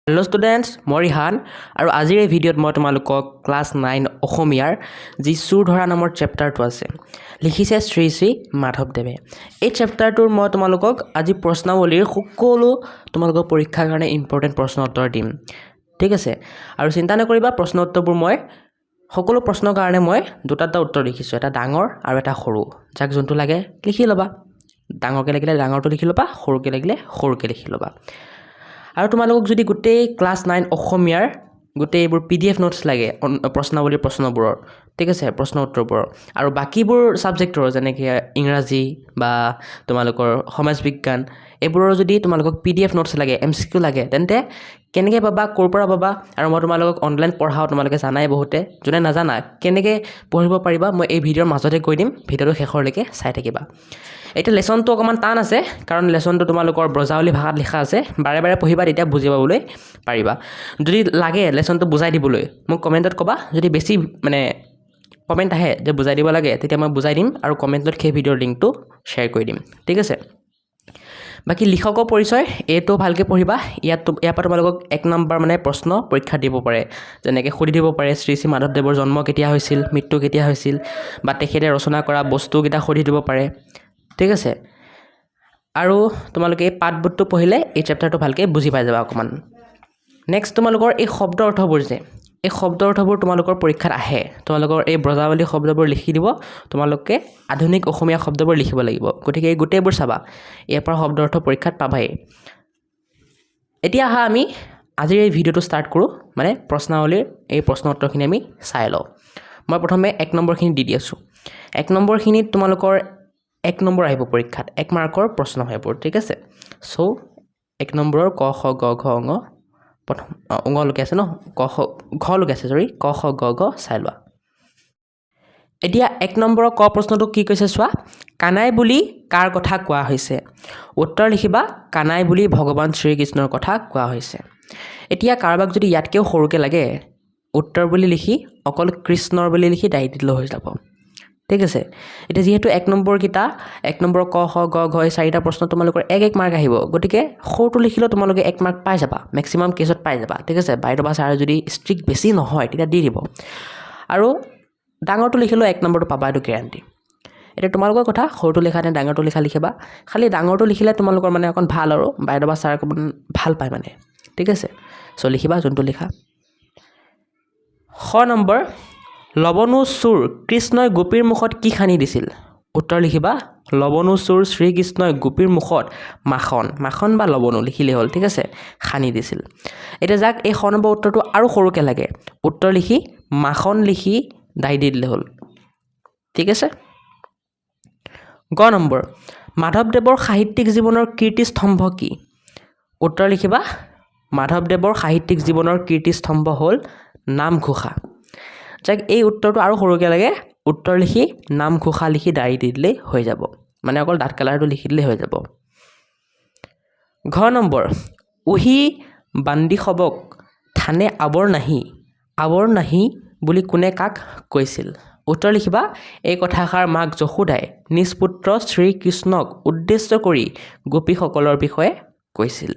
Hello' students মই ৰিহান আৰু আজিৰ এই ভিডিঅ'ত মই তোমালোকক ক্লাছ 9 অসমীয়াৰ যি চুৰ ধৰা নামৰ চেপ্টাৰটো আছে লিখিছে শ্ৰী শ্ৰী মাধৱদেৱে। এই চেপ্টাৰটোৰ মই তোমালোকক আজি প্ৰশ্নাৱলীৰ সকলো তোমালোকৰ পৰীক্ষাৰ কাৰণে ইম্পৰ্টেণ্ট প্ৰশ্ন উত্তৰ দিম, ঠিক আছে। আৰু চিন্তা নকৰিবা, প্ৰশ্ন উত্তৰবোৰ মই সকলো প্ৰশ্নৰ কাৰণে মই দুটা উত্তৰ লিখিছোঁ, এটা ডাঙৰ আৰু এটা সৰু। যাক যোনটো লাগে লিখি ল'বা, ডাঙৰকৈ লাগিলে ডাঙৰটো লিখি ল'বা, সৰুকৈ লাগিলে সৰুকৈ লিখি ল'বা। আৰু তোমালোকক যদি গোটেই ক্লাছ 9 অসমীয়াৰ গোটেই এইবোৰ PDF নোটছ লাগে প্ৰশ্নাৱলীৰ প্ৰশ্নবোৰৰ, ঠিক আছে, প্ৰশ্ন উত্তৰবোৰৰ, আৰু বাকীবোৰ ছাবজেক্টৰ যেনেকৈ ইংৰাজী বা তোমালোকৰ সমাজ বিজ্ঞান এইবোৰৰ যদি তোমালোকক PDF নোটছ লাগে, MCQ লাগে, তেন্তে কেনেকৈ পাবা, ক'ৰ পৰা পাবা? আৰু মই তোমালোকক অনলাইন পঢ়াওঁ, তোমালোকে জানাই বহুতে। যোনে নাজানা কেনেকৈ পঢ়িব পাৰিবা মই এই ভিডিঅ'ৰ মাজতে কৈ দিম, ভিডিঅ'টো শেষৰলৈকে চাই থাকিবা। এতিয়া লেচনটো অকণমান টান আছে, কাৰণ লেচনটো তোমালোকৰ ব্ৰজাৱলী ভাষাত লিখা আছে। বাৰে বাৰে পঢ়িবা, তেতিয়া বুজি পাবলৈ পাৰিবা। যদি লাগে লেচনটো বুজাই দিবলৈ মোক কমেণ্টত ক'বা। যদি বেছি কমেণ্ট আহে যে বুজাই দিব লাগে, তেতিয়া মই বুজাই দিম আৰু কমেণ্টত সেই ভিডিঅ'ৰ লিংকটো শ্বেয়াৰ কৰি দিম, ঠিক আছে। বাকী লিখকৰ পৰিচয় এইটো ভালকৈ পঢ়িবা। ইয়াৰ পৰা তোমালোকক 1 নম্বৰ প্ৰশ্ন পৰীক্ষা দিব পাৰে। যেনেকৈ সুধি দিব পাৰে শ্ৰী শ্ৰী মাধৱদেৱৰ জন্ম কেতিয়া হৈছিল, মৃত্যু কেতিয়া হৈছিল, বা তেখেতে ৰচনা কৰা বস্তুকেইটা সুধি দিব পাৰে, ঠিক আছে। আৰু তোমালোকে এই পাঠবোধটো পঢ়িলে এই চেপ্টাৰটো ভালকৈ বুজি পাই যাবা অকণমান। নেক্সট তোমালোকৰ এই শব্দ অৰ্থবোৰ এই শব্দ অৰ্থবোৰ তোমালোকৰ পৰীক্ষাত আহে। তোমালোকৰ এই ব্ৰজাৱলী শব্দবোৰ লিখি দিব, তোমালোকে আধুনিক অসমীয়া শব্দবোৰ লিখিব লাগিব। গতিকে এই গোটেইবোৰ চাবা, ইয়াৰ পৰা শব্দ অৰ্থ পৰীক্ষাত পাবাই। এতিয়া আহা আমি আজিৰ এই ভিডিঅ'টো ষ্টাৰ্ট কৰোঁ, প্ৰশ্নাৱলীৰ এই প্ৰশ্ন উত্তৰখিনি আমি চাই লওঁ। মই প্ৰথমে 1 নম্বৰখিনি দি আছোঁ। 1 নম্বৰখিনিত তোমালোকৰ 1 নম্বৰ আহিব পৰীক্ষাত, 1 মাৰ্কৰ প্ৰশ্ন সেইবোৰ, ঠিক আছে। চ' 1 নম্বৰৰ ক খ গ ঘ ঙ প্ৰথম ঙলৈকে আছে ন, ঘলৈকে আছে, ক খ গ ঘ চাই লোৱা। এতিয়া 1 নম্বৰৰ ক প্ৰশ্নটো কি কৈছে চোৱা। কানাই বুলি কাৰ কথা কোৱা হৈছে? উত্তৰ লিখিবা, কানাই বুলি ভগৱান শ্ৰীকৃষ্ণৰ কথা কোৱা হৈছে। এতিয়া কাৰোবাক যদি ইয়াতকৈও সৰুকৈ লাগে, উত্তৰ বুলি লিখি অকল কৃষ্ণৰ বুলি লিখি ডাইৰেক্ট দিলেও হৈ যাব, ঠিক আছে। এতিয়া যিহেতু 1 নম্বৰকেইটা 1 নম্বৰ ক খ গ ঘ 4টা প্ৰশ্ন তোমালোকৰ 1 মাৰ্ক আহিব, গতিকে সৰুটো লিখিলেও তোমালোকে 1 মাৰ্ক পাই যাবা, মেক্সিমাম কেছত পাই যাবা, ঠিক আছে। বাইদেউ বা ছাৰে যদি ষ্ট্ৰিক্ট বেছি নহয় তেতিয়া দি দিব। আৰু ডাঙৰটো লিখিলেও 1 নম্বৰটো পাবা, এইটো গেৰাণ্টি। এতিয়া তোমালোকৰ কথা, সৰুটো লিখা নে ডাঙৰটো লিখিবা। খালি ডাঙৰটো লিখিলে তোমালোকৰ অকণ ভাল, আৰু বাইদেউ বা ছাৰ অকণমান ভাল পায় ঠিক আছে। চ' লিখিবা যোনটো লিখা। খ নম্বৰ, লৱণো চোৰ কৃষ্ণই গোপীৰ মুখত কি সানি দিছিল? উত্তৰ লিখিবা, লৱণো চোৰ শ্ৰীকৃষ্ণই গোপীৰ মুখত মাখন বা লৱণো লিখিলেই হ'ল, ঠিক আছে, সানি দিছিল। এতিয়া যাক এই খ নম্বৰ উত্তৰটো আৰু সৰুকৈ লাগে, উত্তৰ লিখি মাখন লিখি দাই দি দিলে হ'ল, ঠিক আছে। গ নম্বৰ, মাধৱদেৱৰ সাহিত্যিক জীৱনৰ কীৰ্তিস্তম্ভ কি? উত্তৰ লিখিবা, মাধৱদেৱৰ সাহিত্যিক জীৱনৰ কীৰ্তিস্তম্ভ হ'ল নামঘোষা। যাক এই উত্তৰটো আৰু সৰুকৈ লাগে, উত্তৰ লিখি নামঘোষা লিখি দাঁৰি দি দিলেই হৈ যাব, অকল ডাঠ কালাৰটো লিখি দিলেই হৈ যাব। ঘ নম্বৰ, উহি বান্দি সবক থানে আৱৰ নাহি বুলি কোনে কাক কৈছিল? উত্তৰ লিখিবা, এই কথাষাৰ মাক যশোদাই নিজ পুত্ৰ শ্ৰীকৃষ্ণক উদ্দেশ্য কৰি গোপীসকলৰ বিষয়ে কৈছিল।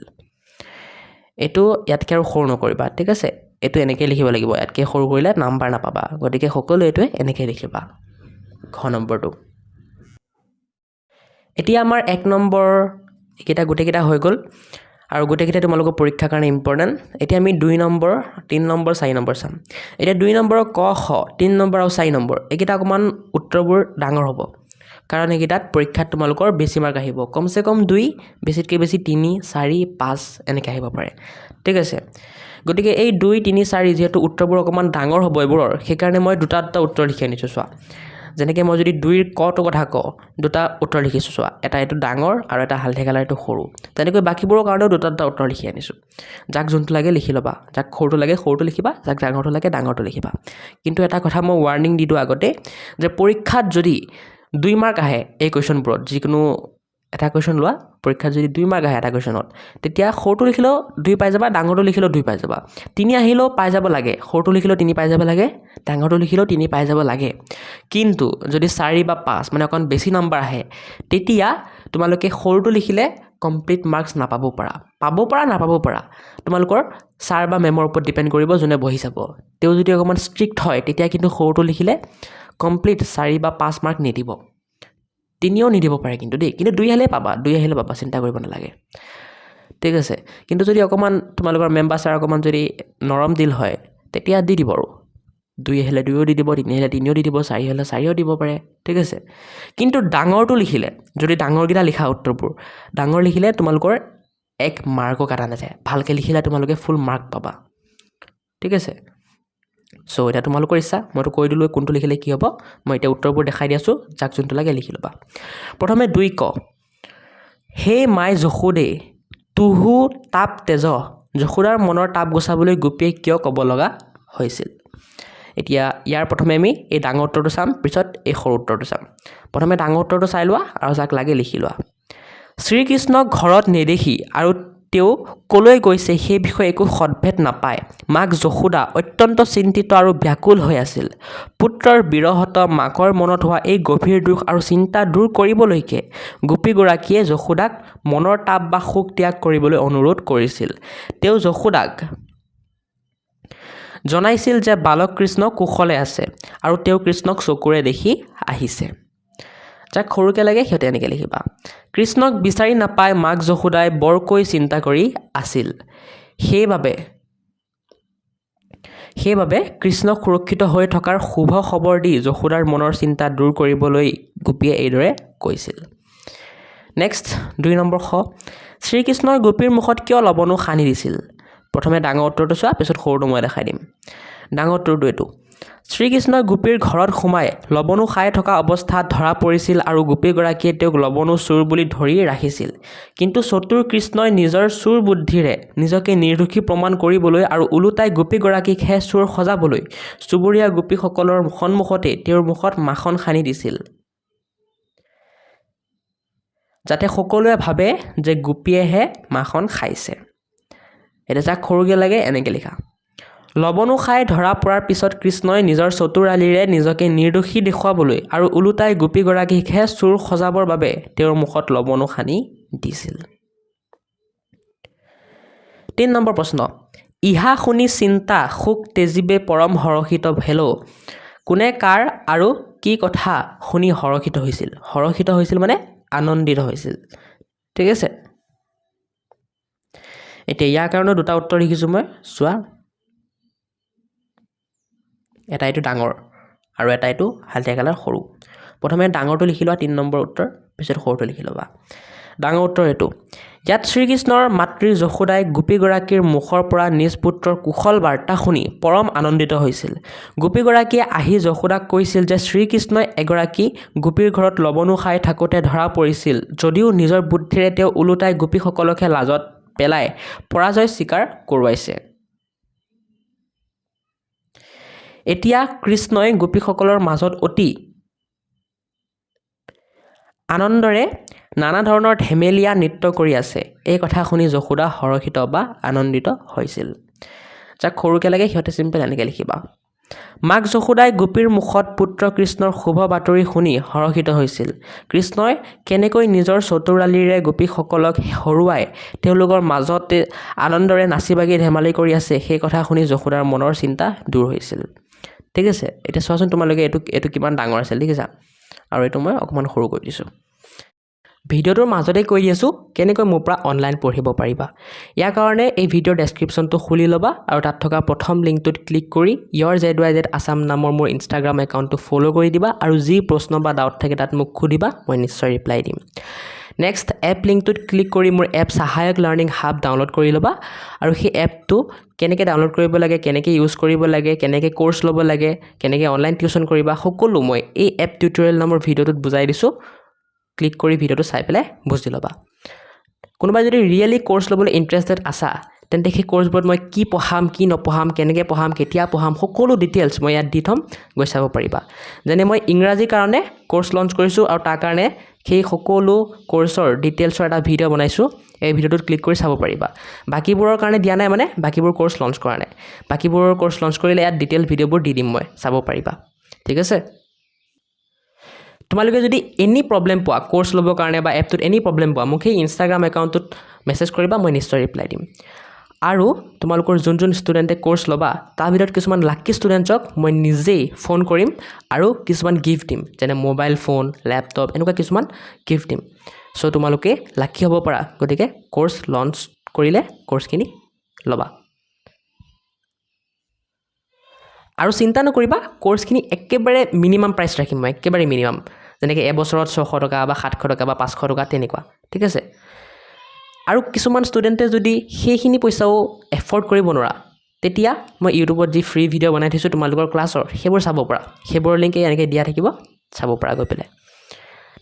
এইটো ইয়াতকৈ আৰু সৰু নকৰিবা, ঠিক আছে। এইটো এনেকৈ লিখিব লাগিব, ইয়াতকৈ সৰু কৰিলে নাম্বাৰ নাপাবা, গতিকে সকলোৱে এইটোৱে এনেকৈ লিখিবা, ঘ নম্বৰটো। এতিয়া আমাৰ 1 নম্বৰ এইকেইটা গোটেইকেইটা হৈ গ'ল, আৰু গোটেইকেইটা তোমালোকৰ পৰীক্ষাৰ কাৰণে ইম্পৰ্টেণ্ট। এতিয়া আমি 2 নম্বৰ 3 নম্বৰ 4 নম্বৰ চাম। এতিয়া 2 নম্বৰৰ ক খ 3 নম্বৰ আৰু 4 নম্বৰ এইকেইটা অকণমান উত্তৰবোৰ ডাঙৰ হ'ব, কাৰণ এইকেইটাত পৰীক্ষাত তোমালোকৰ বেছি মাৰ্ক আহিব। কমচে কম 2, বেছিতকৈ বেছি 3, 4, 5 এনেকৈ আহিব পাৰে, ঠিক আছে। গতিকে এই 2, 3, 4 যিহেতু উত্তৰবোৰ অকণমান ডাঙৰ হ'ব এইবোৰৰ, সেইকাৰণে মই দুটা উত্তৰ লিখি আনিছোঁ চোৱা। যেনেকৈ মই যদি 2ৰ কটো কথা কওঁ, দুটা উত্তৰ লিখিছোঁ চোৱা, এটা এইটো ডাঙৰ আৰু এটা হালধীয়া কালাৰ এইটো সৰু। তেনেকৈ বাকীবোৰৰ কাৰণেও দুটা উত্তৰ লিখি আনিছোঁ। যাক যোনটো লাগে লিখি ল'বা, যাক সৰুটো লাগে সৰুটো লিখিবা, যাক ডাঙৰটো লাগে ডাঙৰটো লিখিবা। কিন্তু এটা কথা মই ৱাৰ্ণিং দি দিওঁ আগতে, যে পৰীক্ষাত যদি 2 মাৰ্ক আহে এই কুৱেশ্যনবোৰত, যিকোনো এটা কুৱেশ্যন লোৱা, পৰীক্ষাত যদি 2 মাৰ্ক আহে এটা কুৱেশ্যনত, তেতিয়া সৰুটো লিখিলেও 2 পাই যাবা, ডাঙৰটো লিখিলেও 2 পাই যাবা। 3 আহিলেও পাই যাব লাগে, সৰুটো লিখিলেও 3 পাই যাব লাগে, ডাঙৰটো লিখিলেও 3 পাই যাব লাগে। কিন্তু যদি 4 বা 5 অকণ বেছি নম্বৰ আহে, তেতিয়া তোমালোকে সৰুটো লিখিলে কমপ্লিট মাৰ্কছ নাপাব পাৰা তোমালোকৰ ছাৰ বা মেমৰ ওপৰত ডিপেণ্ড কৰিব যোনে বহি চাব তেওঁ যদি অকণমান ষ্ট্ৰিক্ট হয় তেতিয়া কিন্তু সৰুটো লিখিলে কমপ্লিট 4 বা 5 মাৰ্ক নিদিব 3ও নিদিব পাৰে কিন্তু দেই কিন্তু 2 আহিলে পাবা চিন্তা কৰিব নালাগে ঠিক আছে কিন্তু যদি অকণমান তোমালোকৰ মেম্বাৰ ছাৰ অকণমান যদি নৰম দিল হয় তেতিয়া দি দিব আৰু 2 আহিলে 2ও দি দিব 3 আহিলে 3ও দি দিব 4 আহিলে 4ও দিব পাৰে ঠিক আছে কিন্তু ডাঙৰটো লিখিলে যদি ডাঙৰকেইটা লিখা উত্তৰবোৰ ডাঙৰ লিখিলে তোমালোকৰ 1 মাৰ্কো কাটা নাযায় ভালকৈ লিখিলে তোমালোকে ফুল মাৰ্ক পাবা ঠিক আছে সো এটা তোমালোকৰ ইচ্ছা মইতো কৈ দিলোঁ কোনটো লিখিলে কি হ'ব মই এতিয়া উত্তৰবোৰ দেখাই দি আছোঁ যাক যোনটো লাগে লিখি ল'বা প্ৰথমে 2 ক হে মাই যশোদে তুহু তাপ তেজ যশোদাৰ মনৰ তাপ গুচাবলৈ গোপীয়ে কিয় ক'ব লগা হৈছিল এতিয়া ইয়াৰ প্ৰথমে আমি এই ডাঙৰ উত্তৰটো চাম পিছত এই সৰু উত্তৰটো চাম প্ৰথমে ডাঙৰ উত্তৰটো চাই লোৱা আৰু যাক লাগে লিখি লোৱা শ্ৰীকৃষ্ণক ঘৰত নেদেখি আৰু তেওঁ কলৈ গৈছে সেই বিষয়ে একো সদভেদ নাপায় মাক যশোদা অত্যন্ত চিন্তিত আৰু ব্যাকুল হৈ আছিল পুত্ৰৰ বিৰহত মাকৰ মনত হোৱা এই গভীৰ দুখ আৰু চিন্তা দূৰ কৰিবলৈকে গোপীগৰাকীয়ে যশোদাক মনৰ তাপ বা শোক ত্যাগ কৰিবলৈ অনুৰোধ কৰিছিল তেওঁ যশোদাক জনাইছিল যে বালক কৃষ্ণ কুশলে আছে আৰু তেওঁ কৃষ্ণক চকুৰে দেখি আহিছে যাক সৰুকৈ লাগে সিহঁতে এনেকৈ লিখিবা কৃষ্ণক বিচাৰি নাপাই মাক যশোদাই বৰকৈ চিন্তা কৰি আছিল সেইবাবে কৃষ্ণক সুৰক্ষিত হৈ থকাৰ শুভ খবৰ দি যশোদাৰ মনৰ চিন্তা দূৰ কৰিবলৈ গোপীয়ে এইদৰে কৈছিল নেক্সট 2 নম্বৰ খ শ্ৰীকৃষ্ণই গোপীৰ মুখত কিয় লৱণো সানি দিছিল প্ৰথমে ডাঙৰ উত্তৰটো চোৱা পিছত সৰুটো মই দেখাই দিম ডাঙৰ উত্তৰটো এইটো শ্ৰীকৃষ্ণই গোপীৰ ঘৰত সোমাই লৱণো খাই থকা অৱস্থাত ধৰা পৰিছিল আৰু গোপীগৰাকীয়ে তেওঁক লৱণো চোৰ বুলি ধৰি ৰাখিছিল কিন্তু চতুৰ কৃষ্ণই নিজৰ চোৰ বুদ্ধিৰে নিজকে নিৰ্দোষী প্ৰমাণ কৰিবলৈ আৰু ওলোটাই গোপীগৰাকীকহে চোৰ সজাবলৈ চুবুৰীয়া গোপীসকলৰ সন্মুখতে তেওঁৰ মুখত মাখন সানি দিছিল যাতে সকলোৱে ভাবে যে গোপীয়েহে মাখন খাইছে এটা যাক সৰুকৈ লাগে এনেকৈ লিখা লৱণো খাই ধৰা পৰাৰ পিছত কৃষ্ণই নিজৰ চতুৰালিৰে নিজকে নিৰ্দোষী দেখুৱাবলৈ আৰু ওলোটাই গোপীগৰাকীকহে চোৰ সজাবৰ বাবে তেওঁৰ মুখত লৱণো সানি দিছিল 3 নম্বৰ প্ৰশ্ন ইহা শুনি চিন্তা শোক তেজিবে পৰম হৰষিত ভেলো কোনে কাৰ আৰু কি কথা শুনি হৰষিত হৈছিল মানে আনন্দিত হৈছিল ঠিক আছে এতিয়া ইয়াৰ কাৰণে দুটা উত্তৰ লিখিছোঁ মই চোৱা এটা এইটো ডাঙৰ আৰু এটা এইটো হালধীয়া কালাৰ সৰু প্ৰথমে ডাঙৰটো লিখি লোৱা 3 নম্বৰ উত্তৰ পিছত সৰুটো লিখি ল'বা ডাঙৰ উত্তৰ এইটো ইয়াত শ্ৰীকৃষ্ণৰ মাতৃ যশোদাই গোপীগৰাকীৰ মুখৰ পৰা নিজ পুত্ৰৰ কুশল বাৰ্তা শুনি পৰম আনন্দিত হৈছিল গোপীগৰাকীয়ে আহি যশোদাক কৈছিল যে শ্ৰীকৃষ্ণই এগৰাকী গোপীৰ ঘৰত লৱণো খাই থাকোঁতে ধৰা পৰিছিল যদিও নিজৰ বুদ্ধিৰে তেওঁ ওলোটাই গোপীসকলকহে লাজত পেলাই পৰাজয় স্বীকাৰ কৰোৱাইছে এতিয়া কৃষ্ণই গোপীসকলৰ মাজত অতি আনন্দৰে নানা ধৰণৰ ধেমেলীয়া নৃত্য কৰি আছে এই কথা শুনি যশোদা হৰষিত বা আনন্দিত হৈছিল যাক সৰুকৈ লাগে সিহঁতে চিম্পল এনেকৈ লিখিবা মাক যশোদাই গোপীৰ মুখত পুত্ৰ কৃষ্ণৰ শুভ বাতৰি শুনি হৰষিত হৈছিল কৃষ্ণই কেনেকৈ নিজৰ চতুৰালিৰে গোপীসকলক হৰুৱাই তেওঁলোকৰ মাজতে আনন্দৰে নাচি বাগি ধেমালি কৰি আছে সেই কথা শুনি যশোদাৰ মনৰ চিন্তা দূৰ হৈছিল ঠিক আছে এতিয়া চোৱাচোন তোমালোকে এইটো কিমান ডাঙৰ আছিল ঠিক আছে আৰু এইটো মই অকণমান সৰু কৰি দিছোঁ ভিডিঅ'টোৰ মাজতে কৈ দি আছোঁ কেনেকৈ মোৰ পৰা অনলাইন পঢ়িব পাৰিবা ইয়াৰ কাৰণে এই ভিডিঅ'ৰ ডেছক্ৰিপশ্যনটো খুলি ল'বা আৰু তাত থকা প্ৰথম লিংকটোত ক্লিক কৰি YourZYZ Assam নামৰ মোৰ ইনষ্টাগ্ৰাম একাউণ্টটো ফ'ল' কৰি দিবা আৰু যি প্ৰশ্ন বা ডাউট থাকে তাত মোক সুধিবা মই নিশ্চয় ৰিপ্লাই দিম নেক্সট এপ লিংকটোত ক্লিক কৰি মোৰ এপ সহায়ক লাৰ্ণিং হাব ডাউনলোড কৰি ল'বা আৰু সেই এপটো কেনেকৈ ডাউনলোড কৰিব লাগে কেনেকৈ ইউজ কৰিব লাগে কেনেকৈ কোৰ্চ ল'ব লাগে কেনেকৈ অনলাইন টিউশ্যন কৰিবা সকলো মই এই এপ টিউটৰিয়েল নামৰ ভিডিঅ'টোত বুজাই দিছোঁ ক্লিক কৰি ভিডিঅ'টো চাই পেলাই বুজি ল'বা কোনোবাই যদি ৰিয়েলি কোৰ্চ ল'বলৈ ইণ্টাৰেষ্টেড আছা তেন্তে সেই কোৰ্চবোৰত মই কি পঢ়াম কি নপঢ়াম কেনেকৈ পঢ়াম কেতিয়া পঢ়াম সকলো ডিটেইলছ মই ইয়াত দি থ'ম গৈ চাব পাৰিবা যেনে মই ইংৰাজীৰ কাৰণে কোৰ্চ লঞ্চ কৰিছোঁ আৰু তাৰ কাৰণে সেই সকলো কোৰ্চৰ ডিটেইলছৰ এটা ভিডিঅ' বনাইছোঁ এই ভিডিঅ'টোত ক্লিক কৰি চাব পাৰিবা বাকীবোৰৰ কাৰণে দিয়া নাই মানে বাকীবোৰ কোৰ্চ লঞ্চ কৰা নাই বাকীবোৰৰ কোৰ্চ লঞ্চ কৰিলে ইয়াত ডিটেইল ভিডিঅ'বোৰ দি দিম মই চাব পাৰিবা ঠিক আছে তোমালোকে যদি এনি প্ৰব্লেম পোৱা কোৰ্ছ ল'বৰ কাৰণে বা এপটোত এনি প্ৰব্লেম পোৱা মোক সেই ইনষ্টাগ্ৰাম একাউণ্টটোত মেছেজ কৰিবা মই নিশ্চয় ৰিপ্লাই দিম আৰু তোমালোকৰ যোন ষ্টুডেণ্টে কোৰ্ছ ল'বা তাৰ ভিতৰত কিছুমান লাকি ষ্টুডেণ্টছক মই নিজেই ফোন কৰিম আৰু কিছুমান গিফ্ট দিম যেনে মোবাইল ফোন লেপটপ এনেকুৱা কিছুমান গিফ্ট দিম চ' তোমালোকে লাকি হ'ব পাৰা গতিকে কোৰ্ছ লঞ্চ কৰিলে কোৰ্ছখিনি ল'বা আৰু চিন্তা নকৰিবা কোৰ্ছখিনি একেবাৰে মিনিমাম প্ৰাইচ ৰাখিম মই একেবাৰে মিনিমাম যেনেকৈ এবছৰত 600 টকা বা 700 টকা বা 500 টকা তেনেকুৱা ঠিক আছে আৰু কিছুমান ষ্টুডেণ্টে যদি সেইখিনি পইচাও এফৰ্ড কৰিব নোৱাৰা তেতিয়া মই ইউটিউবত যি ফ্ৰী ভিডিঅ' বনাই থৈছোঁ তোমালোকৰ ক্লাছৰ সেইবোৰ চাব পৰা সেইবোৰৰ লিংক এনেকৈ দিয়া থাকিব চাব পৰা গৈ পেলাই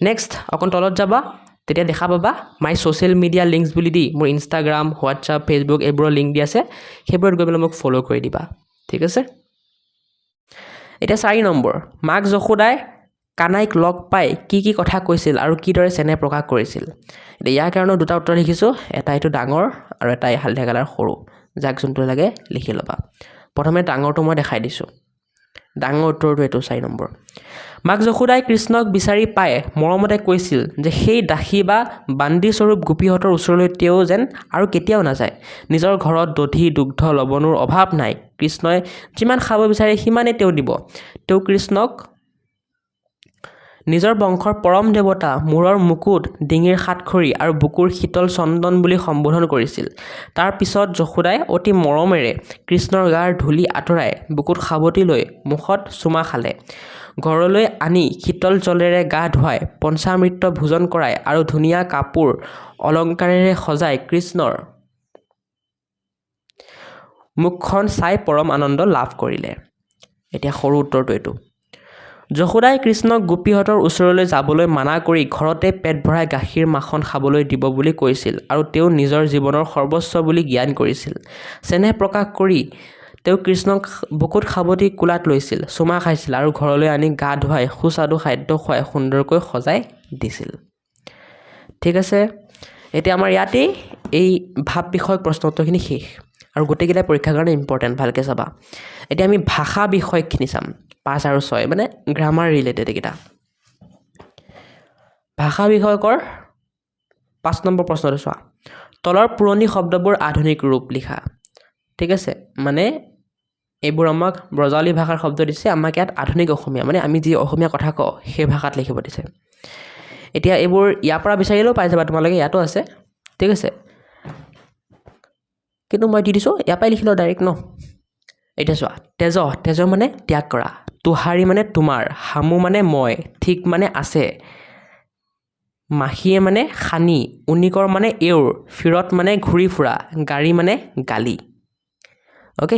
নেক্সট অকণ তলত যাবা তেতিয়া দেখা পাবা মাই ছ'চিয়েল মিডিয়া লিংকছ বুলি দি মোৰ ইনষ্টাগ্ৰাম হোৱাটছআপ ফেচবুক এইবোৰৰ লিংক দি আছে সেইবোৰত গৈ পেলাই মোক ফ'ল' কৰি দিবা ঠিক আছে এতিয়া 4 নম্বৰ মাক যশোদাই কানাইক লগ পাই কি কথা কৈছিল আৰু কিদৰে চেনেহ প্ৰকাশ কৰিছিল এতিয়া ইয়াৰ কাৰণে দুটা উত্তৰ লিখিছোঁ এটা এইটো ডাঙৰ আৰু এটা হালধীয়া কালাৰ সৰু যাক যোনটো লাগে লিখি ল'বা প্ৰথমে ডাঙৰটো মই দেখাই দিছোঁ ডাঙৰ উত্তৰটো এইটো 4 নম্বৰ মাক যশোদাই কৃষ্ণক বিচাৰি পাই মৰমতে কৈছিল যে সেই দাসী বা বান্দী স্বৰূপ গোপীহঁতৰ ওচৰলৈ তেওঁ যেন আৰু কেতিয়াও নাযায় নিজৰ ঘৰত দধি দুগ্ধ লৱণৰ অভাৱ নাই কৃষ্ণই যিমান খাব বিচাৰে সিমানেই তেওঁ দিব তেওঁ কৃষ্ণক নিজৰ বংশৰ পৰম দেৱতা মূৰৰ মুকুট ডিঙিৰ সাতখৰি আৰু বুকুৰ শীতল চন্দন বুলি সম্বোধন কৰিছিল তাৰ পিছত যশোদাই অতি মৰমেৰে কৃষ্ণৰ গাৰ ধূলি আঁতৰাই বুকুত সাৱটি লৈ মুখত চুমা খালে ঘৰলৈ আনি শীতল জলেৰে গা ধুৱাই পঞ্চামৃত ভোজন কৰাই আৰু ধুনীয়া কাপোৰ অলংকাৰেৰে সজাই কৃষ্ণৰ মুখখন চাই পৰম আনন্দ লাভ কৰিলে এতিয়া সৰু উত্তৰটো এইটো যশোদাই কৃষ্ণক গোপীহঁতৰ ওচৰলৈ যাবলৈ মানা কৰি ঘৰতে পেট ভৰাই গাখীৰ মাখন খাবলৈ দিব বুলি কৈছিল আৰু তেওঁ নিজৰ জীৱনৰ সৰ্বস্ব বুলি জ্ঞান কৰিছিল চেনেহ প্ৰকাশ কৰি তেওঁ কৃষ্ণক বুকুত সাৱটি কোলাত লৈছিল চুমা খাইছিল আৰু ঘৰলৈ আনি গা ধুৱাই সুস্বাদু খাদ্য খুৱাই সুন্দৰকৈ সজাই দিছিল ঠিক আছে এতিয়া আমাৰ ইয়াতেই এই ভাৱ বিষয়ক প্ৰশ্ন উত্তৰখিনি শেষ আৰু গোটেইকেইটা পৰীক্ষাৰ কাৰণে ইম্পৰ্টেণ্ট ভালকৈ চাবা এতিয়া আমি ভাষা বিষয়খিনি চাম 5 আৰু 6 মানে গ্ৰামাৰ ৰিলেটেড এইকেইটা ভাষা বিষয়কৰ 5 নম্বৰ প্ৰশ্নটো চোৱা তলৰ পুৰণি শব্দবোৰ আধুনিক ৰূপ লিখা ঠিক আছে মানে এইবোৰ আমাক ব্ৰজাৱলী ভাষাৰ শব্দ দিছে আমাক ইয়াত আধুনিক অসমীয়া মানে আমি যি অসমীয়া কথা কওঁ সেই ভাষাত লিখিব দিছে এতিয়া এইবোৰ ইয়াৰ পৰা বিচাৰিলেও পাই যাবা তোমালোকে ইয়াতো আছে ঠিক আছে কিন্তু মই দি দিছোঁ ইয়াৰ পৰাই লিখি লওঁ ডাইৰেক্ট ন এতিয়া চোৱা তেজ মানে ত্যাগ কৰা তোহাৰী মানে তোমাৰ হামু মানে মই ঠিক মানে আছে মাখীয়ে মানে খানি উনিকৰ মানে এওৰ ফিৰত মানে ঘূৰি ফুৰা গাড়ী মানে গালি অ'কে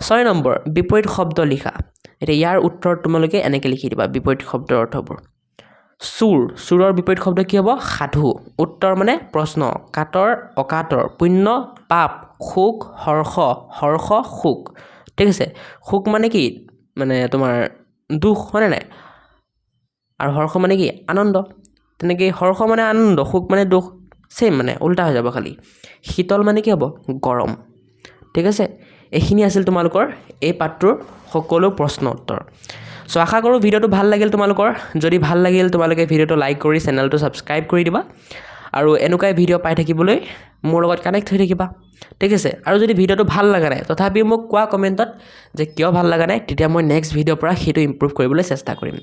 6 নম্বৰ বিপৰীত শব্দ লিখা এতিয়া ইয়াৰ উত্তৰ তোমালোকে এনেকৈ লিখি দিবা বিপৰীত শব্দৰ অৰ্থবোৰ চুৰৰ বিপৰীত শব্দ কি হ'ব সাধু উত্তৰ মানে প্ৰশ্ন কাতৰ অকাতৰ পুণ্য পাপ সুখ হৰ্ষ সুখ ঠিক আছে সুখ মানে কি মানে তোমাৰ দুখ হয়নে নাই আৰু হৰ্ষ মানে কি আনন্দ তেনেকৈ হৰ্ষ মানে আনন্দ সুখ মানে দুখ ছেম মানে উল্টা হৈ যাব খালি শীতল মানে কি হ'ব গৰম ঠিক আছে এইখিনি আছিল তোমালোকৰ এই পাঠটোৰ সকলো প্ৰশ্ন উত্তৰ চ' আশা কৰোঁ ভিডিঅ'টো ভাল লাগিল তোমালোকৰ যদি ভাল লাগিল তোমালোকে ভিডিঅ'টো লাইক কৰি চেনেলটো ছাবস্ক্ৰাইব কৰি দিবা আৰু এনেকুৱাই ভিডিঅ' পাই থাকিবলৈ মোৰ লগত কানেক্ট হৈ থাকিবা ঠিক আছে আৰু যদি ভিডিঅ'টো ভাল লগা নাই তথাপি মোক কোৱা কমেণ্টত যে কিয় ভাল লগা নাই তেতিয়া মই নেক্সট ভিডিঅ'ৰ পৰা সেইটো ইম্প্ৰুভ কৰিবলৈ চেষ্টা কৰিম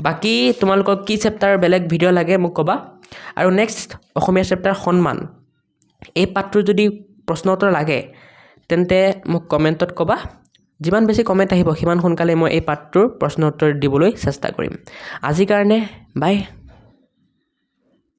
বাকী তোমালোকক কি চেপ্টাৰ বেলেগ ভিডিঅ' লাগে মোক ক'বা আৰু নেক্সট অসমীয়া চেপ্টাৰ সন্মান এই পাঠটোৰ যদি প্ৰশ্ন উত্তৰ লাগে তেন্তে মোক কমেণ্টত ক'বা যিমান বেছি কমেণ্ট আহিব সিমান সোনকালে মই এই পাঠটোৰ প্ৰশ্ন উত্তৰ দিবলৈ চেষ্টা কৰিম আজিৰ কাৰণে বাই